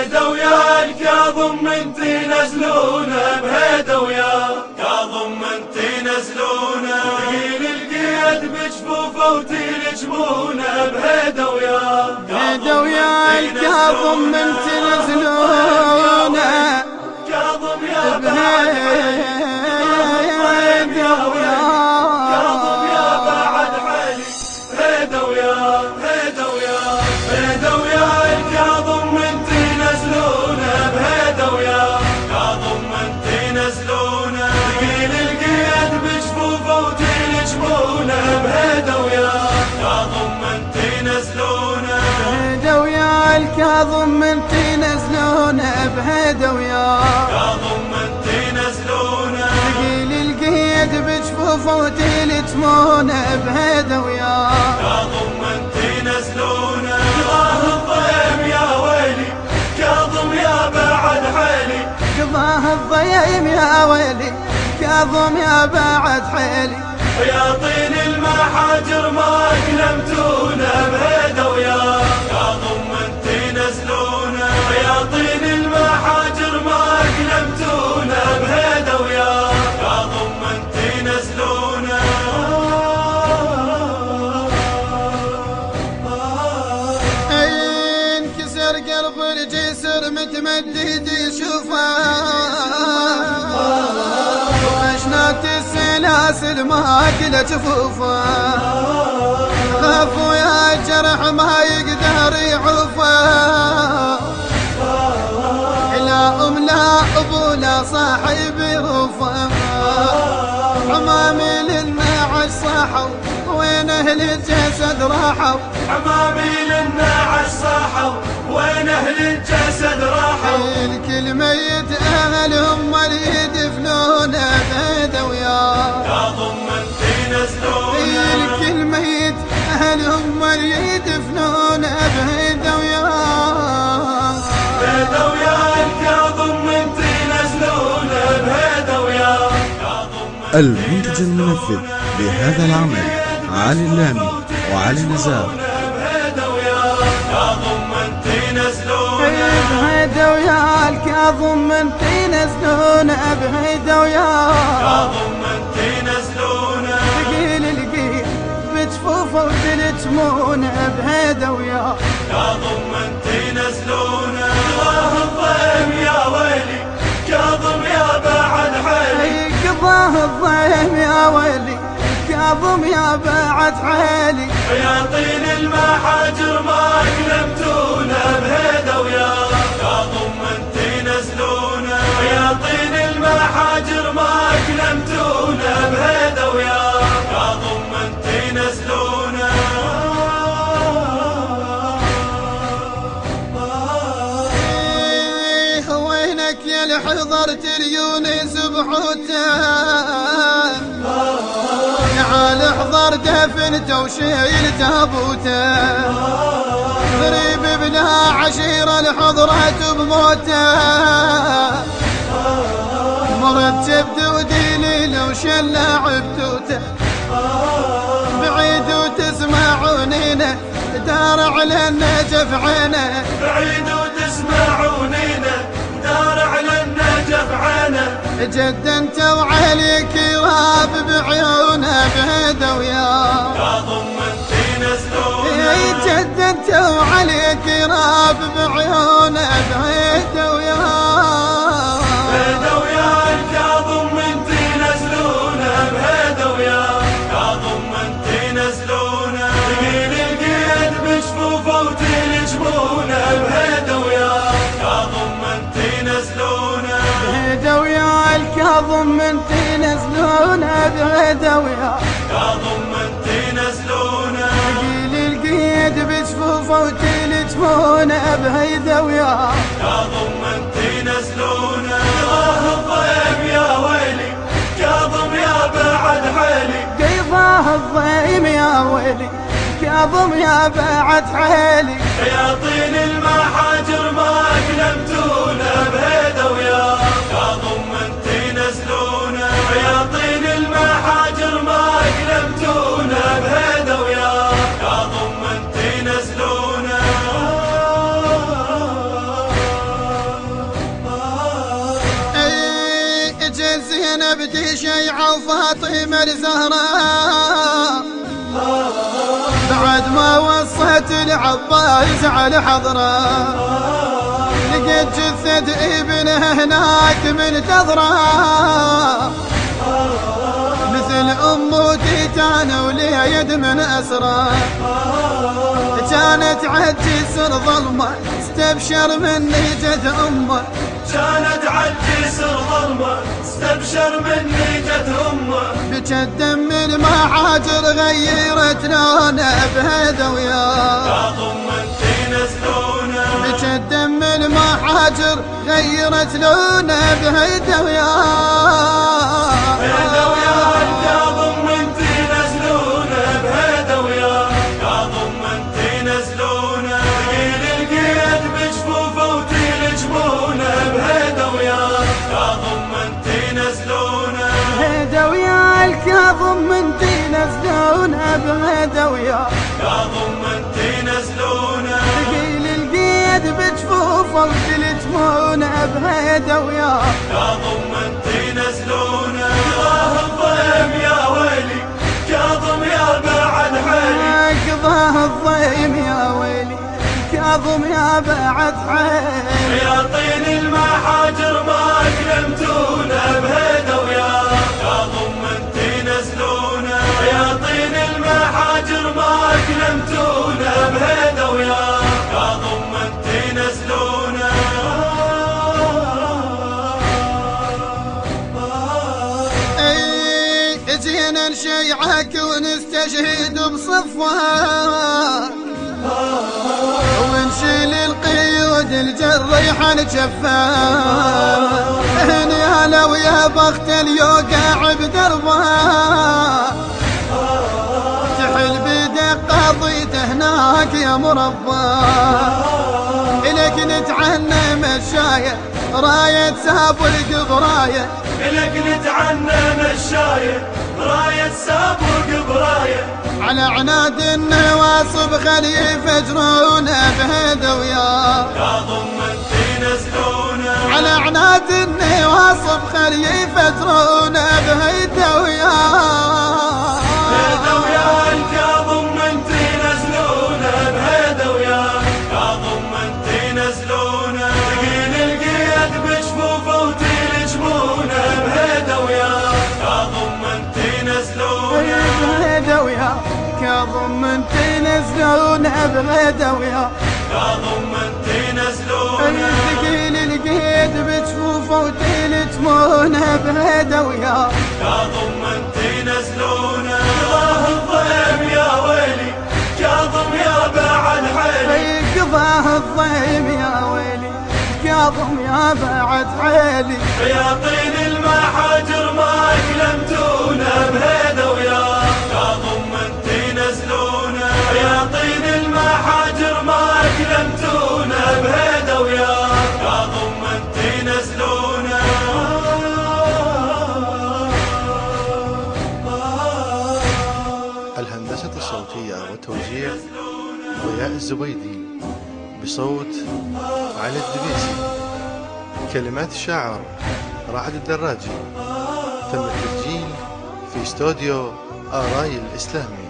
بهيدا ويا الكاظم انتي نزلونا بهيدا ويا كاظم انتي نزلونا ثقيل القيد بجفوفه وتلجمونا بهيدا ويا بهيدا ويا الكاظم انتي نزلونا كاظم يا كاظم انتي نزلونا بهيدا ويا كاظم انتي نزلونا ثقيل القيد بجفوفه وتلجمونا بهيدا ويا كاظم انتي نزلونا قضاه الضيم يا ويلي كاظم يا بعد حيلي قضاه الضيم يا ويلي كاظم يا بعد حيلي يا طين المحاجر ما كلمتونا بهيدا ويا كاظم انتي نزلونا يا طين المحاجر ما كلمتونا بهيدا ويا كاظم انتي نزلونا انكسر قلب الجسر متمدد يشوفه وخشنات السلاسل ما كل جفوفه خافوا يا الجرح ما يقدر يعوفه لا أم لا أبو لا صاحب يغوفه عمامي للناعش صاحوا وين أهل الجسد راحوا عمامي للناعش صاحوا وين أهل الجسد راحوا الكل ميت أهلهم اللي يدفنونه بهيدا ويا كاظم انتي نزلونا الكل ميت أهلهم اللي يدفنونه بهيدا ويا بهيدا ويا الكاظم انتي نزلونا بهيدا ويا المنتج المنفذ لهذا العمل علي اللامي وعلي نزار بهيدا ويا كاظم انتي نزلونا بهيدا ويا الكاظم انتي نزلونا بهيدا ويا كاظم انتي نزلونا ثقيل القيد بجفوفه وتلجمونا بهيدا ويا كاظم انتي نزلونا قضاه الضيم يا ويلي كاظم يا بعد حيلي قضاه الضيم يا ويلي كاظم يا بعد حيلي يا طين المحاجر ما كلمتونا بهيدا ويا كاظم انتي نزلونا يا طين المحاجر ما كلمتونا بهيدا ويا كاظم انتي نزلونا وينك يا الحضرت اليونس بحوته تعال احضر دفنته وشيل تابوته غريب بلا عشيرة الحضرة بموته مرتب ودليل وشلع بتوته بعيد وتسمعونينا دار على النجف عينه بعيد وتسمعونينا دار على النجف عينه جد انت وعليك راب بعيونه بهيدا ويا كاظم انتي نزلونا جد انت وعليك راب بعيونه بهيدا ويا بهيدا ويا الكاظم انتي نزلونا بهيدا ويا كاظم انتي نزلونا ثقيل القيد بجفوفه وتلجمونا بهيدا ويا كاظم انتي نزلونا بهيدا ويا الكاظم انتي نزلونا بهيدا ويا كاظم انتي نزلونا ثقيل القيد بجفوفه وتلجمونا بهيدا ويا كاظم انتي نزلونا قضاه الضيم يا ويلي كاظم يا بعد حيلي قضاه الضيم يا ويلي كاظم يا بعد حيلي يا طين المحاجر ما كلمتونا بهيدا ويا كاظم انتي نزلونا يا طين المحاجر ما كلمتونا بهيدا ويا كاظم انتي نزلونا فاطمة الزهراء بعد ما وصت العباس على حضره لقيت جثة ابنه هناك منتظره مثل أمه تيتان وليد من أسره كانت عجسر ظلمة استبشر مني جد أمه كانت عالجسر ظلمة استبشر مني جد أمه بجد دم المحاجر غيرت لونه بهذا وياه يا ضمنتي نزلونا بجد دم المحاجر غيرت لونه بهذا وياه بهذا وياه يا ضمنتي نزلونا بهذا وياه يا ضمنتي نزلونا ثقيل القيد بجفوفه وتيل جبونه بهذا وياه يا ضمنتي نزلونا بهذا وياه الكاظم منتي نزلونا بهذا وياه يا ضمنتي نزلونا ثقيل القيد بجفوفه وتلجمونه بهذا وياه يا ضمنتي نزلونا قضاه الضيم يا ويلي كاظم يا بعد حالي قضاه الضيم يا ويلي كاظم يا بعد حالي يا طين المحاجر ما أكلمتونا بهذا وياه يا ضمنتي نزلونا يا طين المحاجر ما أكلمتونا بهذا وياه يا ضمنتي نزلونا جينا نشيعك ونستشهد بصفوان ونشيل القيود الجريحة الجفان هني لو يا بخت اليوقع بدربها تحل بدق قضيته هناك يا مربى إلك نتعنى مشاية راية ساب القبراية إلك نتعنى مشاية راية سابق براية على عناد النواصب خلي يفجرونا بهذا وياه يا ضمنتي نزلونا على عناد النواصب خلي يفجرونا بهذا وياه بهذا وياه يا ضمنتي نزلونا بهذا وياه يا ضمنتي نزلونا ثقيل القيد بجفوفه وتيل جبونه بهذا وياه يا ضمنتي نزلونا بهذا وياه كاظم منتي نزلونا بهذا وياه يا ضمنتي نزلونا ثقيل القيد بجفوفه وتلجمونه بهذا وياه يا ضمنتي نزلونا قضاه الضيم يا ويلي كاظم يا بعد حالي قضاه الضيم يا ويلي كاظم يا بعد حالي يا طين المحاجر ما أكلمتونا بهذا وياه يا ضمنتي نزلونا يا طين المحاجر ما أكلمتونا بهذا وياه يا ضمنتي نزلونا الهندسة الصوتية والتوزيع ضياء الزبيدي بصوت علي الدبيسي. كلمات الشاعر رعد الدراجي. تم التسجيل في استوديو آراي الإسلامي.